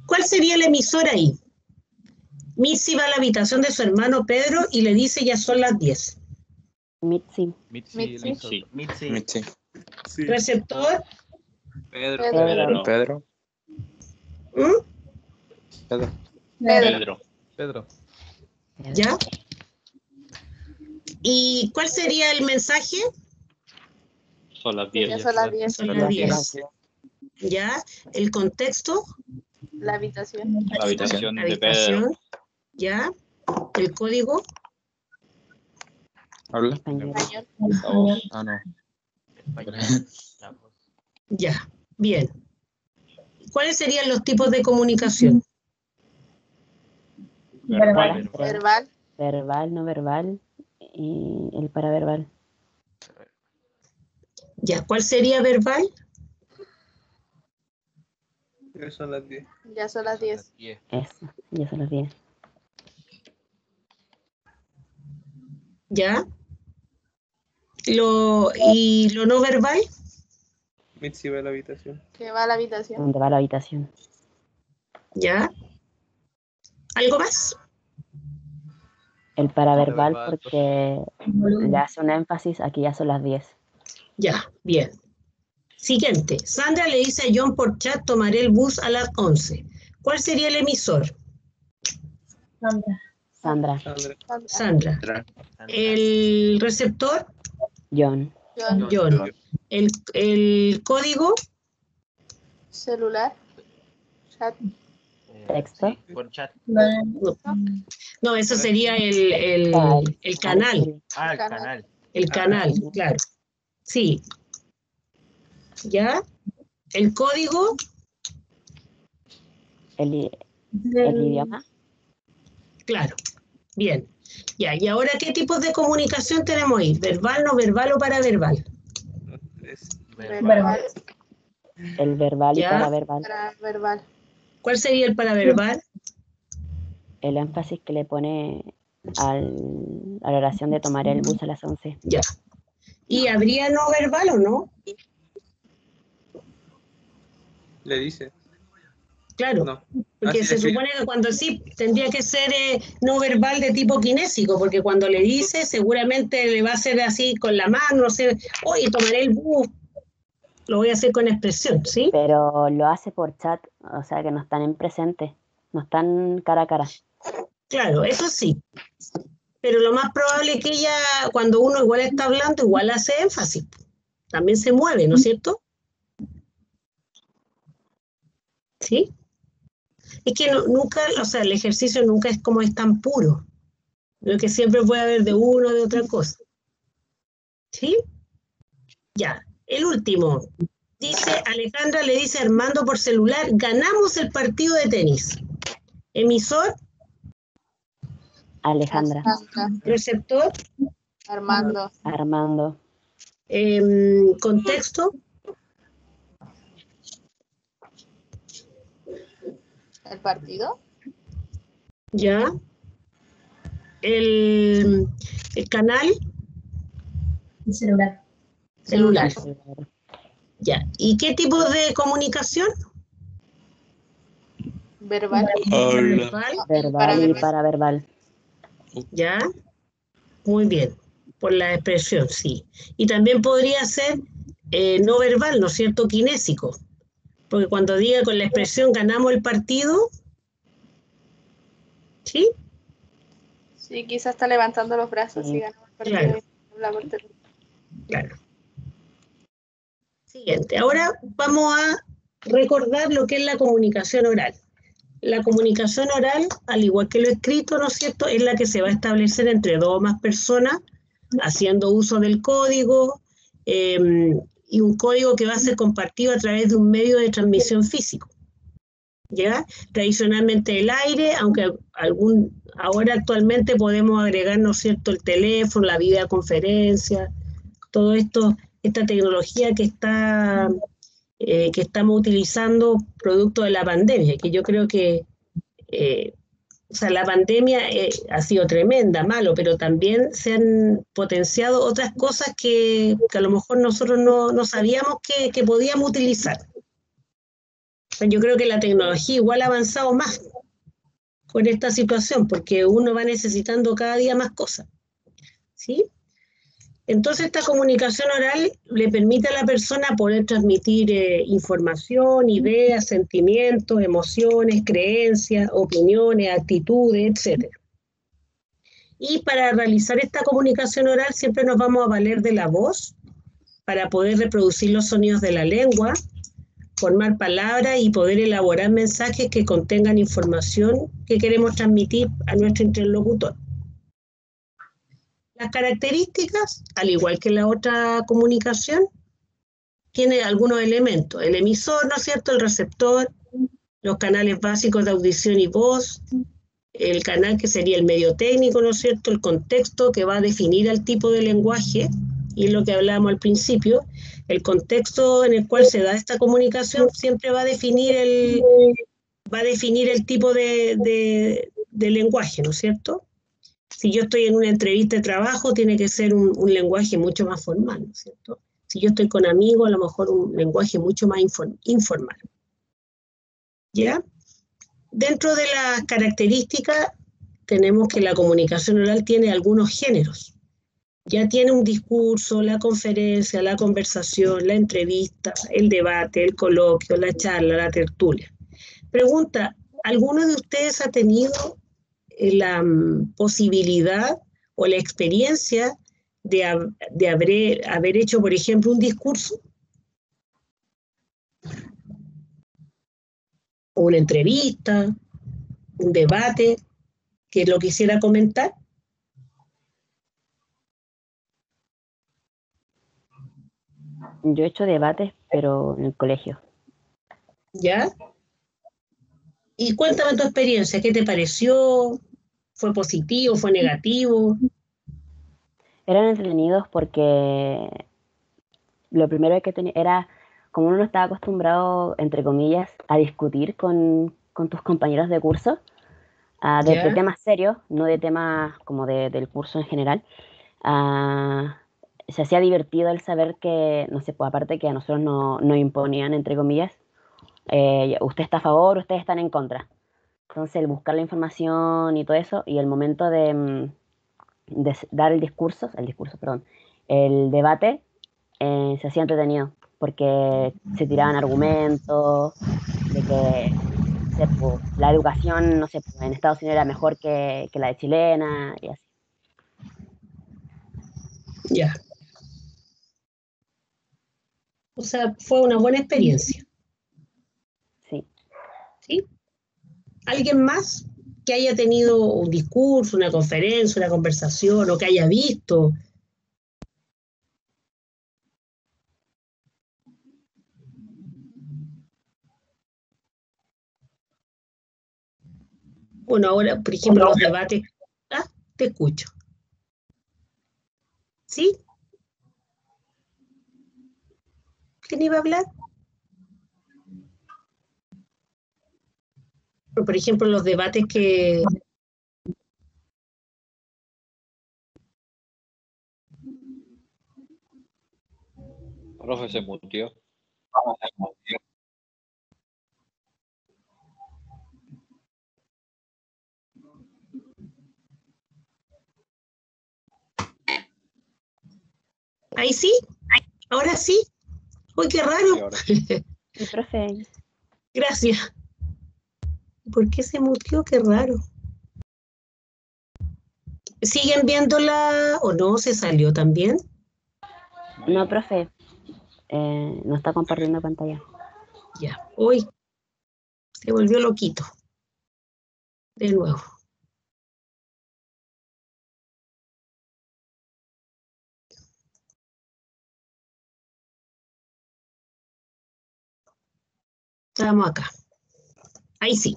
¿Cuál sería el emisor ahí? Mitzi va a la habitación de su hermano Pedro y le dice ya son las 10. Mitzi. Mitzi. Sí. Receptor. Pedro. Pedro. Pedro. ¿Ya? ¿Y cuál sería el mensaje? Son las Ya 10. son las 10. Son las 10. ¿Ya? ¿El contexto? La habitación. La habitación La de Pedro. habitación. ¿Ya? ¿El código? ¿Habla? Español. La voz. Ah, no. Ya. Bien. ¿Cuáles serían los tipos de comunicación? Verbal. Verbal. Verbal, no verbal y el paraverbal. Ya. ¿Cuál sería verbal? Ya son las 10. Ya son las 10. Eso, ya se los di. ¿Ya? ¿Y lo no verbal? Mitzi va a la habitación. Que va a la habitación. ¿Dónde va la habitación? ¿Ya? ¿Algo más? El paraverbal Paraverbal, porque le hace un énfasis, aquí ya son las 10. Ya, bien. Siguiente. Sandra le dice a John por chat, tomaré el bus a las 11. ¿Cuál sería el emisor? Sandra. Sandra. ¿El receptor? John. John. ¿El código? Celular. Chat. Texto. Por chat. No, eso sería el canal. Ah, el canal. El canal, claro. Sí. ¿Ya? ¿El código? El idioma. Claro. Bien. Ya, ¿y ahora qué tipos de comunicación tenemos ahí? ¿Verbal, no verbal o paraverbal? Verbal. El verbal y ¿Ya? paraverbal. Verbal. ¿Cuál sería el paraverbal? El énfasis que le pone a la oración de tomar el bus a las 11. Ya. ¿Y habría no verbal o no? Le dice. Claro. No. Porque se supone que cuando sí tendría que ser no verbal de tipo kinésico, porque cuando le dice seguramente le va a hacer así con la mano, no sé, oye, tomaré el bus, lo voy a hacer con expresión, ¿sí? Pero lo hace por chat, o sea que no están en presente, no están cara a cara. Claro, eso sí. Pero lo más probable es que ella, cuando uno igual está hablando, igual hace énfasis. También se mueve, ¿no es cierto? ¿Sí? Es que nunca, o sea, el ejercicio nunca es como es tan puro. Lo que siempre puede haber de uno o de otra cosa. ¿Sí? Ya. El último. Dice, Alejandra le dice a Armando por celular, ganamos el partido de tenis. Emisor, Alejandra. receptor, Armando. Armando. contexto, ¿El partido? ya. El canal, El celular. celular. Ya. ¿Y qué tipo de comunicación? Verbal. Verbal. Verbal y paraverbal. Ya. Muy bien. Por la expresión, sí. Y también podría ser no verbal, ¿no es cierto? Kinésico. Porque cuando diga con la expresión ganamos el partido, ¿sí? Sí, quizás está levantando los brazos y ganamos el partido. Claro. Y habla por teléfono. Claro. Siguiente. Ahora vamos a recordar lo que es la comunicación oral. La comunicación oral, al igual que lo escrito, ¿no es cierto?, es la que se va a establecer entre dos o más personas, haciendo uso del código, y un código que va a ser compartido a través de un medio de transmisión físico. ¿Ya? Tradicionalmente el aire, aunque ahora actualmente podemos agregar, ¿no es cierto?, el teléfono, la videoconferencia, todo esto, esta tecnología que estamos utilizando producto de la pandemia, que yo creo que o sea, la pandemia ha sido tremenda, malo, pero también se han potenciado otras cosas que a lo mejor nosotros no sabíamos que podíamos utilizar. Yo creo que la tecnología igual ha avanzado más con esta situación, porque uno va necesitando cada día más cosas, ¿sí? Entonces esta comunicación oral le permite a la persona poder transmitir información, ideas, sentimientos, emociones, creencias, opiniones, actitudes, etc. Y para realizar esta comunicación oral siempre nos vamos a valer de la voz para poder reproducir los sonidos de la lengua, formar palabras y poder elaborar mensajes que contengan información que queremos transmitir a nuestro interlocutor. Las características, al igual que la otra comunicación, tiene algunos elementos. El emisor, ¿no es cierto?, el receptor, los canales básicos de audición y voz, el canal que sería el medio técnico, ¿no es cierto?, el contexto que va a definir el tipo de lenguaje, y es lo que hablábamos al principio, el contexto en el cual se da esta comunicación siempre va a definir el tipo de lenguaje, ¿no es cierto? Si yo estoy en una entrevista de trabajo, tiene que ser un lenguaje mucho más formal, ¿no es cierto? Si yo estoy con amigos, a lo mejor un lenguaje mucho más informal. ¿Ya? Dentro de las características, tenemos que la comunicación oral tiene algunos géneros. Ya tiene un discurso, la conferencia, la conversación, la entrevista, el debate, el coloquio, la charla, la tertulia. Pregunta, ¿alguno de ustedes ha tenido la posibilidad o la experiencia de haber hecho, por ejemplo, un discurso o una entrevista, un debate, que lo quisiera comentar? Yo he hecho debates, pero en el colegio. ¿Ya? Y cuéntame tu experiencia, ¿qué te pareció? ¿Fue positivo? ¿Fue negativo? Eran entretenidos porque lo primero que tenía era, como uno no estaba acostumbrado, entre comillas, a discutir con tus compañeros de curso, de temas serios, no de temas como del curso en general, se hacía divertido el saber que, no sé, pues aparte que a nosotros nos imponían, entre comillas, usted está a favor, ustedes están en contra. Entonces el buscar la información y todo eso, y el momento de dar el debate, se hacía entretenido, porque se tiraban argumentos, de que, no sé, pues, la educación, no sé, pues, en Estados Unidos era mejor que la de chilena, y así. Ya. O sea, fue una buena experiencia. Sí. ¿Sí? ¿Alguien más que haya tenido un discurso, una conferencia, una conversación, o que haya visto? Bueno, ahora, por ejemplo, los debates. Ah, te escucho. ¿Sí? ¿Quién iba a hablar? Por ejemplo, los debates que... Profe, se mutió. Ahí sí, ahora sí. ¡Uy, qué Sí, raro! ahora sí. Sí, profe. Gracias. ¿Por qué se mutió? Qué raro. ¿Siguen viéndola o no? ¿Se salió también? No, profe. No está compartiendo pantalla. Ya. Uy, se volvió loquito. De nuevo. Estamos acá. Ahí sí.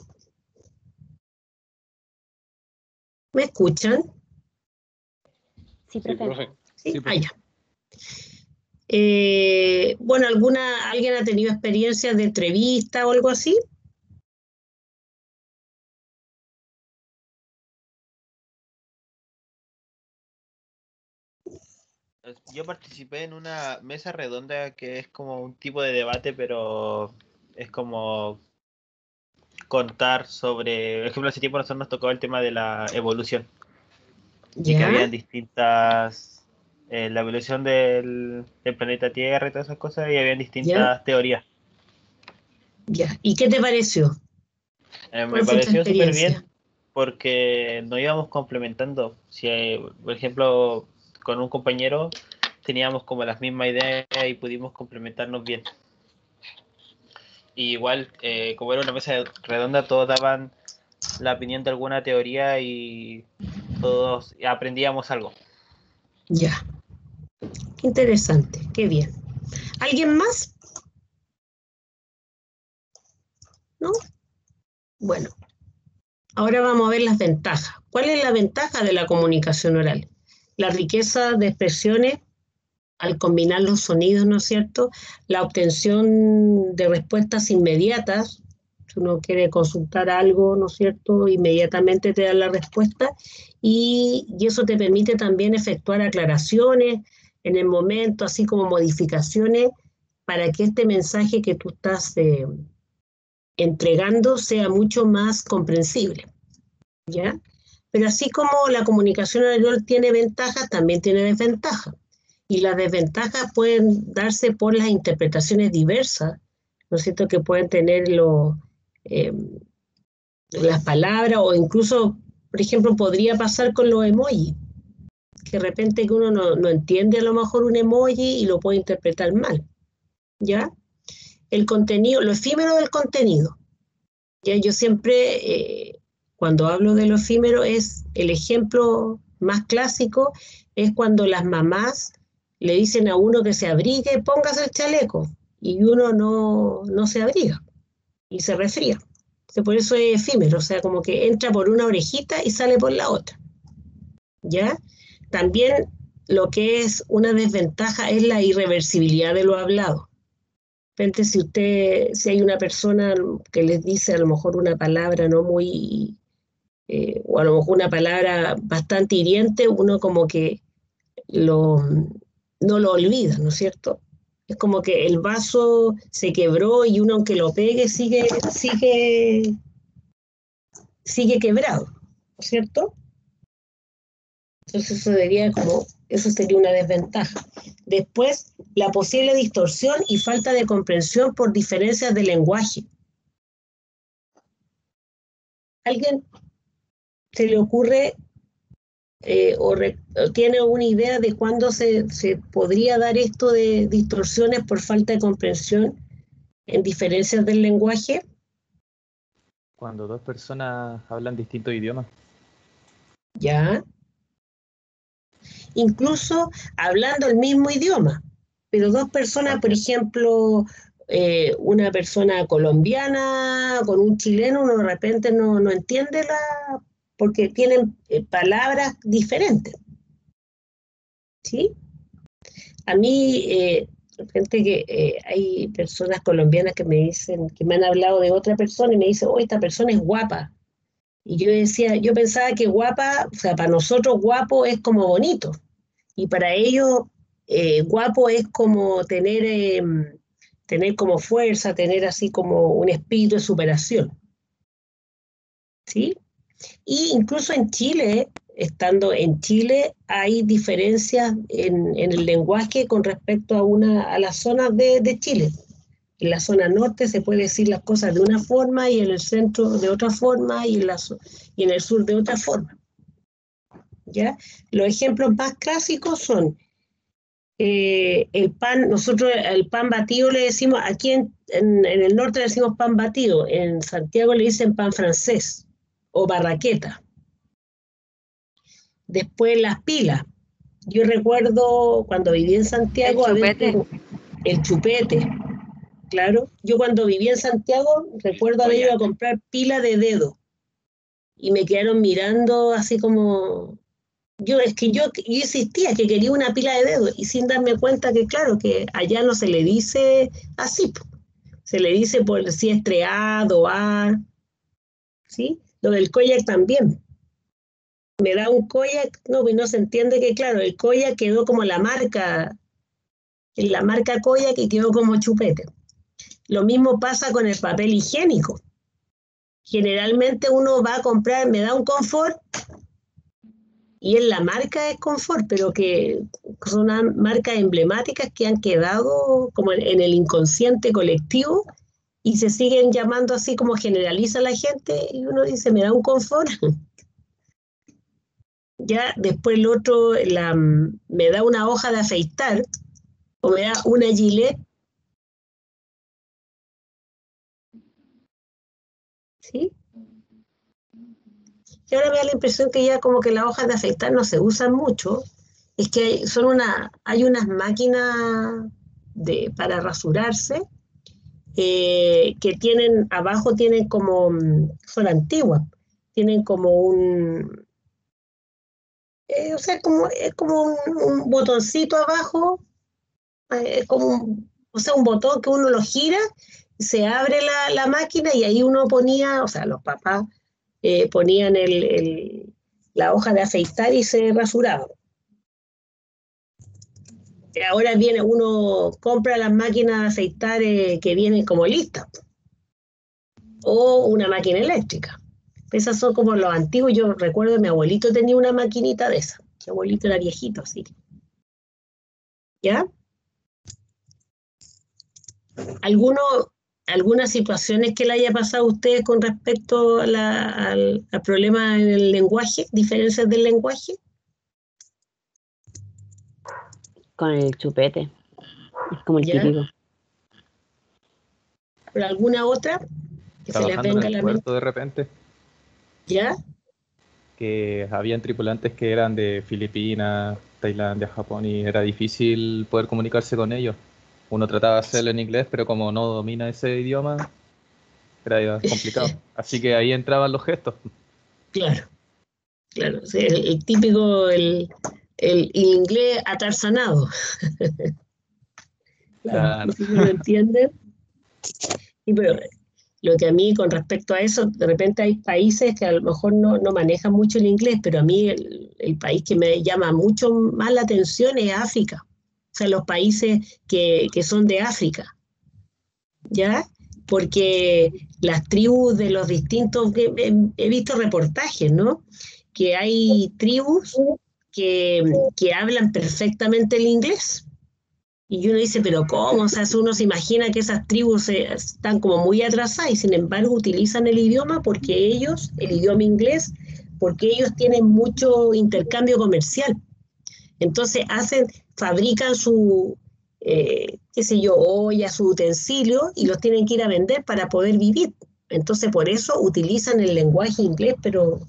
¿Me escuchan? Sí, Sí, profe. profe. Sí, Sí, ah, profe. ya. Bueno, ¿alguien ha tenido experiencias de entrevista o algo así? Yo participé en una mesa redonda que es como un tipo de debate, pero es como contar sobre, por ejemplo, hace tiempo nosotros nos tocó el tema de la evolución y que Ya, habían distintas, la evolución del planeta Tierra y todas esas cosas, y habían ya, distintas teorías. ya. ¿Y qué te pareció? Me ¿Cuál fue tu pareció súper experiencia? bien porque nos íbamos complementando. Si, por ejemplo, con un compañero teníamos como las mismas ideas y pudimos complementarnos bien. Y igual, como era una mesa redonda, todos daban la opinión de alguna teoría y todos aprendíamos algo. Ya. Qué interesante, qué bien. ¿Alguien más? ¿No? Bueno, ahora vamos a ver las ventajas. ¿Cuál es la ventaja de la comunicación oral? La riqueza de expresiones al combinar los sonidos, ¿no es cierto? La obtención de respuestas inmediatas. Si uno quiere consultar algo, ¿no es cierto? Inmediatamente te dan la respuesta y eso te permite también efectuar aclaraciones en el momento, así como modificaciones para que este mensaje que tú estás entregando sea mucho más comprensible, ¿ya? Pero así como la comunicación oral tiene ventajas, también tiene desventajas. Y las desventajas pueden darse por las interpretaciones diversas, ¿no es cierto?, que pueden tener las palabras o incluso, por ejemplo, podría pasar con los emojis, que de repente que uno no entiende a lo mejor un emoji y lo puede interpretar mal, ¿ya? El contenido, lo efímero del contenido. Ya yo siempre, cuando hablo de lo efímero, es el ejemplo más clásico, es cuando las mamás le dicen a uno que se abrigue, póngase el chaleco, y uno no se abriga y se resfría. Por eso es efímero, o sea, como que entra por una orejita y sale por la otra. ¿Ya? También lo que es una desventaja es la irreversibilidad de lo hablado. Repente, si hay una persona que les dice a lo mejor una palabra no muy, o a lo mejor una palabra bastante hiriente, uno como que no lo olvida, ¿no es cierto? Es como que el vaso se quebró y uno aunque lo pegue sigue quebrado, ¿no es cierto? Entonces eso sería una desventaja. Después, la posible distorsión y falta de comprensión por diferencias de lenguaje. ¿Alguien se le ocurre o tiene una idea de cuándo se podría dar esto de distorsiones por falta de comprensión en diferencias del lenguaje? Cuando dos personas hablan distintos idiomas. Ya. Incluso hablando el mismo idioma, pero dos personas, por También. ejemplo, una persona colombiana con un chileno, uno de repente no entiende porque tienen palabras diferentes, ¿sí? A mí, de repente que hay personas colombianas que me dicen, que me han hablado de otra persona y me dicen, oh, esta persona es guapa. Y yo decía, yo pensaba que guapa, o sea, para nosotros guapo es como bonito. Y para ellos guapo es como tener como fuerza, tener así como un espíritu de superación. ¿Sí? Y incluso en Chile, estando en Chile, hay diferencias en el lenguaje con respecto a las zonas de Chile. En la zona norte se puede decir las cosas de una forma y en el centro de otra forma y en el sur de otra forma. ¿Ya? Los ejemplos más clásicos son el pan, nosotros el pan batido le decimos, aquí en el norte le decimos pan batido, en Santiago le dicen pan francés o barraqueta. Después las pilas. Yo recuerdo cuando viví en Santiago, el chupete, claro. Yo cuando viví en Santiago recuerdo haber ido a comprar pila de dedo y me quedaron mirando así como... Yo insistía que quería una pila de dedos y sin darme cuenta que claro, que allá no se le dice así, se le dice por si es treado, ¿sí? Lo del koyak también. Me da un koyak, no, pues no se entiende que claro, el koyak quedó como la marca koyak y quedó como chupete. Lo mismo pasa con el papel higiénico. Generalmente uno va a comprar, me da un confort, y en la marca es confort, pero que son marcas emblemáticas que han quedado como en el inconsciente colectivo y se siguen llamando así como generaliza la gente y uno dice, me da un confort. Ya después el otro me da una hoja de afeitar o me da una gilet. ¿Sí? Y ahora me da la impresión que ya como que las hojas de afeitar no se usan mucho. Es que hay unas máquinas para rasurarse que abajo tienen como, son antiguas, tienen como o sea, es como un botoncito abajo, o sea, un botón que uno lo gira, se abre la máquina y ahí uno ponía, o sea, los papás ponían la hoja de afeitar y se rasuraba. Ahora uno compra las máquinas de afeitar que vienen como listas, o una máquina eléctrica. Esas son como los antiguos. Yo recuerdo que mi abuelito tenía una maquinita de esa. Mi abuelito era viejito, así. ¿Ya? ¿Algunas situaciones que le haya pasado a ustedes con respecto al problema en el lenguaje, diferencias del lenguaje? Con el chupete. Es como el típico. ¿Pero alguna otra que se les venga a la mente? De repente. ¿Ya? Que habían tripulantes que eran de Filipinas, Tailandia, Japón y era difícil poder comunicarse con ellos. Uno trataba de hacerlo en inglés, pero como no domina ese idioma, era complicado. Así que ahí entraban los gestos. Claro. O sea, el típico, el inglés atarzanado. Claro. ¿Sí lo entienden? Sí, pero lo que a mí con respecto a eso, de repente hay países que a lo mejor no manejan mucho el inglés, pero a mí el país que me llama mucho más la atención es África. O sea, los países que son de África. ¿Ya? Porque las tribus de los distintos, he visto reportajes, ¿no? Que hay tribus que hablan perfectamente el inglés. Y uno dice, pero ¿cómo? O sea, uno se imagina que esas tribus están como muy atrasadas y sin embargo utilizan el idioma el idioma inglés, porque ellos tienen mucho intercambio comercial. Entonces fabrican qué sé yo, ollas, su utensilio y los tienen que ir a vender para poder vivir. Entonces por eso utilizan el lenguaje inglés, pero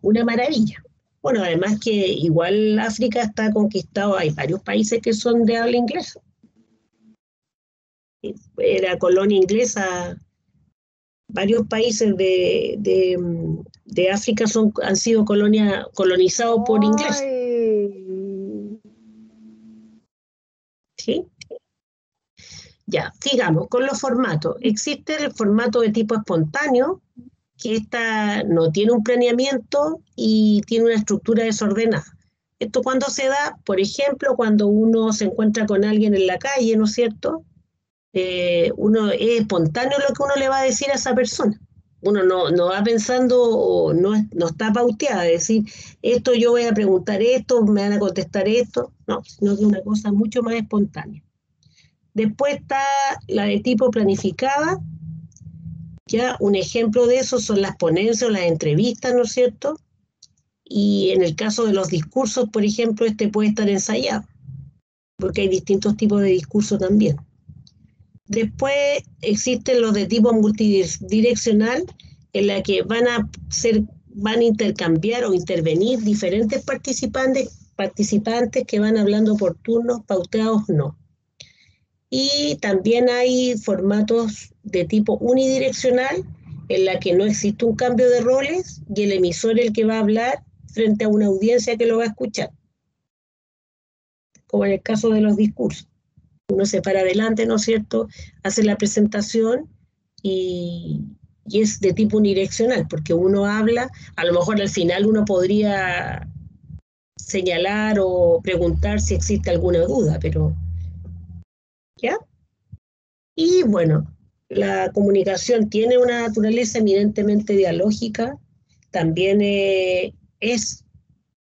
una maravilla. Bueno, además que igual África está conquistado, hay varios países que son de habla inglesa. era colonia inglesa. Varios países de África han sido colonizados por ingleses. ¿Sí? Ya, sigamos con los formatos. Existe el formato de tipo espontáneo, que no tiene un planeamiento y tiene una estructura desordenada. Esto cuando se da, por ejemplo, cuando uno se encuentra con alguien en la calle, ¿no es cierto? Uno es espontáneo lo que uno le va a decir a esa persona. Uno no va pensando o no está pauteada, es decir, esto yo voy a preguntar esto, me van a contestar esto, no, sino que es una cosa mucho más espontánea. Después está la de tipo planificada, ya un ejemplo de eso son las ponencias o las entrevistas, ¿no es cierto? Y en el caso de los discursos, por ejemplo, puede estar ensayado, porque hay distintos tipos de discurso también. Después existen los de tipo multidireccional, en la que van a intercambiar o intervenir diferentes participantes que van hablando por turnos, pauteados no. Y también hay formatos de tipo unidireccional, en la que no existe un cambio de roles y el emisor es el que va a hablar frente a una audiencia que lo va a escuchar, como en el caso de los discursos. Uno se para adelante, ¿no es cierto?, hace la presentación y es de tipo unidireccional, porque uno habla, a lo mejor al final uno podría señalar o preguntar si existe alguna duda, pero ¿ya? Y bueno, la comunicación tiene una naturaleza eminentemente dialógica, también es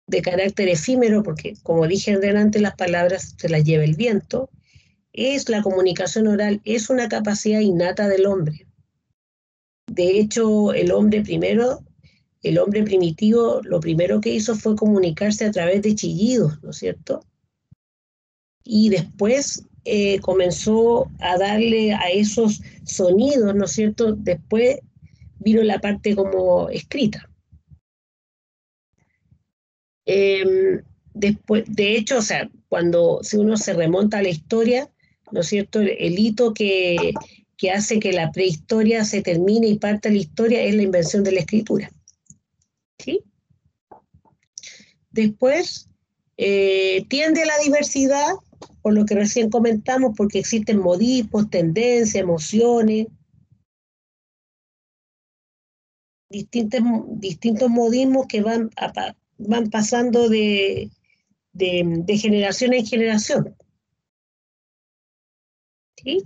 de carácter efímero, porque como dije delante, las palabras se las lleva el viento. La comunicación oral es una capacidad innata del hombre. De hecho, el hombre primitivo, lo primero que hizo fue comunicarse a través de chillidos, ¿no es cierto? Y después comenzó a darle a esos sonidos, ¿no es cierto? Después vino la parte como escrita. Después, de hecho, o sea, si uno se remonta a la historia, ¿no es cierto? El hito que hace que la prehistoria se termine y parta la historia es la invención de la escritura. ¿Sí? Después, tiende a la diversidad, por lo que recién comentamos, porque existen modismos, tendencias, emociones, distintos modismos que van pasando de generación en generación. ¿Sí?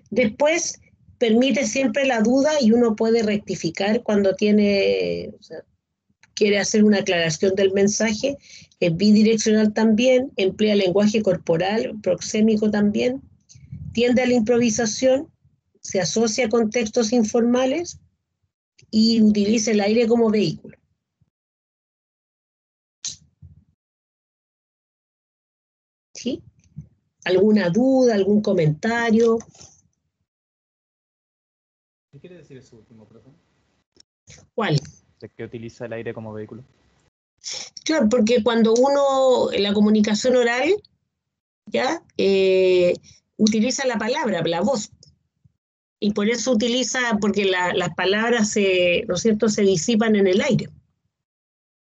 Después permite siempre la duda y uno puede rectificar cuando quiere hacer una aclaración del mensaje. Es bidireccional también, emplea lenguaje corporal, proxémico también, tiende a la improvisación, se asocia con textos informales y utiliza el aire como vehículo. ¿Sí? ¿Alguna duda, algún comentario? ¿Qué quiere decir eso último, profe? ¿Cuál? ¿De qué utiliza el aire como vehículo? Claro, porque cuando uno, en la comunicación oral, ¿ya? Utiliza la palabra, la voz. Y por eso porque las palabras, ¿no es cierto?, se disipan en el aire.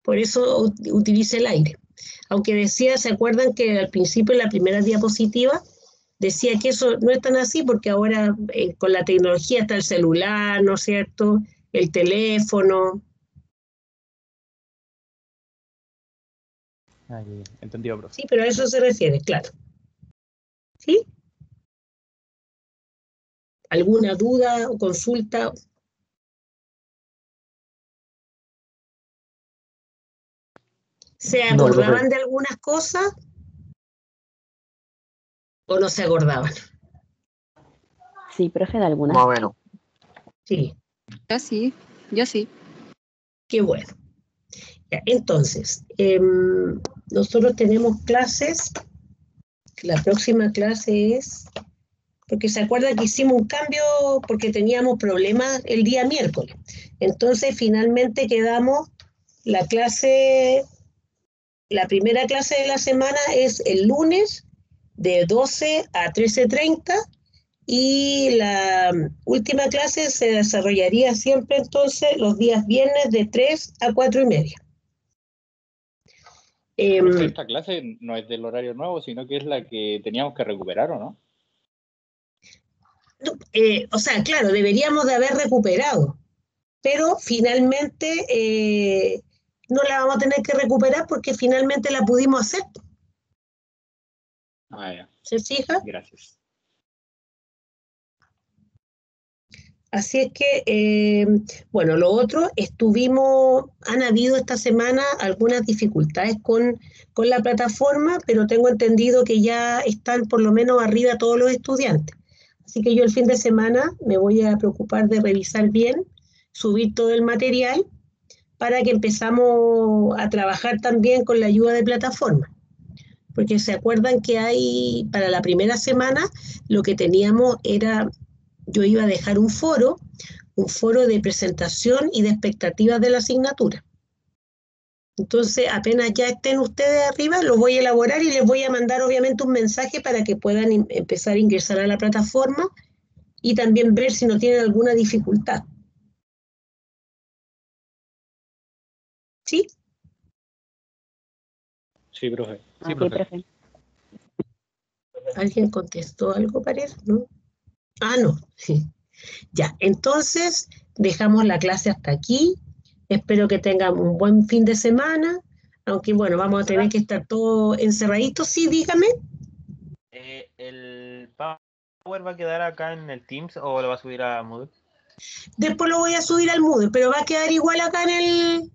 Por eso utiliza el aire. Aunque ¿se acuerdan que al principio en la primera diapositiva decía que eso no es tan así, porque ahora con la tecnología está el celular, ¿no es cierto?, el teléfono. Entendido, profe. Sí, pero a eso se refiere, claro. ¿Sí? ¿Alguna duda o consulta? ¿Se acordaban de algunas cosas o no se acordaban? Sí, profe, de algunas. Más o menos. Sí. Yo sí. Qué bueno. Ya, entonces, nosotros tenemos clases. La próxima clase es, porque se acuerda que hicimos un cambio porque teníamos problemas el día miércoles. Entonces, finalmente quedamos la primera clase de la semana es el lunes de 12 a 13:30 y la última clase se desarrollaría siempre entonces los días viernes de 3 a 4:30. Profe, esta clase no es del horario nuevo, sino que es la que teníamos que recuperar, ¿o no? O sea, claro, deberíamos de haber recuperado, pero finalmente no la vamos a tener que recuperar porque finalmente la pudimos hacer. Ah, ya. ¿Se fija? Gracias. Así es que, bueno, lo otro, han habido esta semana algunas dificultades con la plataforma, pero tengo entendido que ya están por lo menos arriba todos los estudiantes. Así que yo el fin de semana me voy a preocupar de revisar bien, subir todo el material, para que empezamos a trabajar también con la ayuda de plataforma. Porque se acuerdan que para la primera semana, lo que teníamos era, yo iba a dejar un foro de presentación y de expectativas de la asignatura. Entonces, apenas ya estén ustedes arriba, lo voy a elaborar y les voy a mandar obviamente un mensaje para que puedan empezar a ingresar a la plataforma y también ver si no tienen alguna dificultad. ¿Sí? Sí, profe. Sí, profe. ¿Alguien contestó algo, parece? ¿No? Ah, no. Ya, entonces dejamos la clase hasta aquí. Espero que tengan un buen fin de semana, aunque bueno, vamos a tener que estar todos encerraditos. Sí, dígame. ¿El Power va a quedar acá en el Teams o lo va a subir a Moodle? Después lo voy a subir al Moodle, pero va a quedar igual acá en el...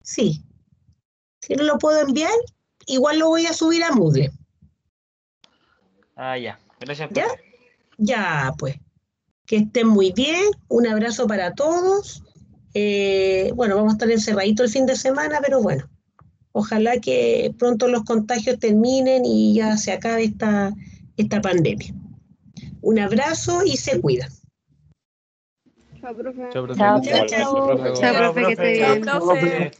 Sí. Si no lo puedo enviar, igual lo voy a subir a Moodle. Ah, ya. Gracias, ¿Ya? profe. Ya, pues. Que estén muy bien. Un abrazo para todos. Bueno, vamos a estar encerraditos el fin de semana, pero bueno. Ojalá que pronto los contagios terminen y ya se acabe esta pandemia. Un abrazo y se cuidan. Chao, profe. Chao, profe. Chao, Chao, profe. chao. Profe. Chao, profe, que esté bien. Chao, profe.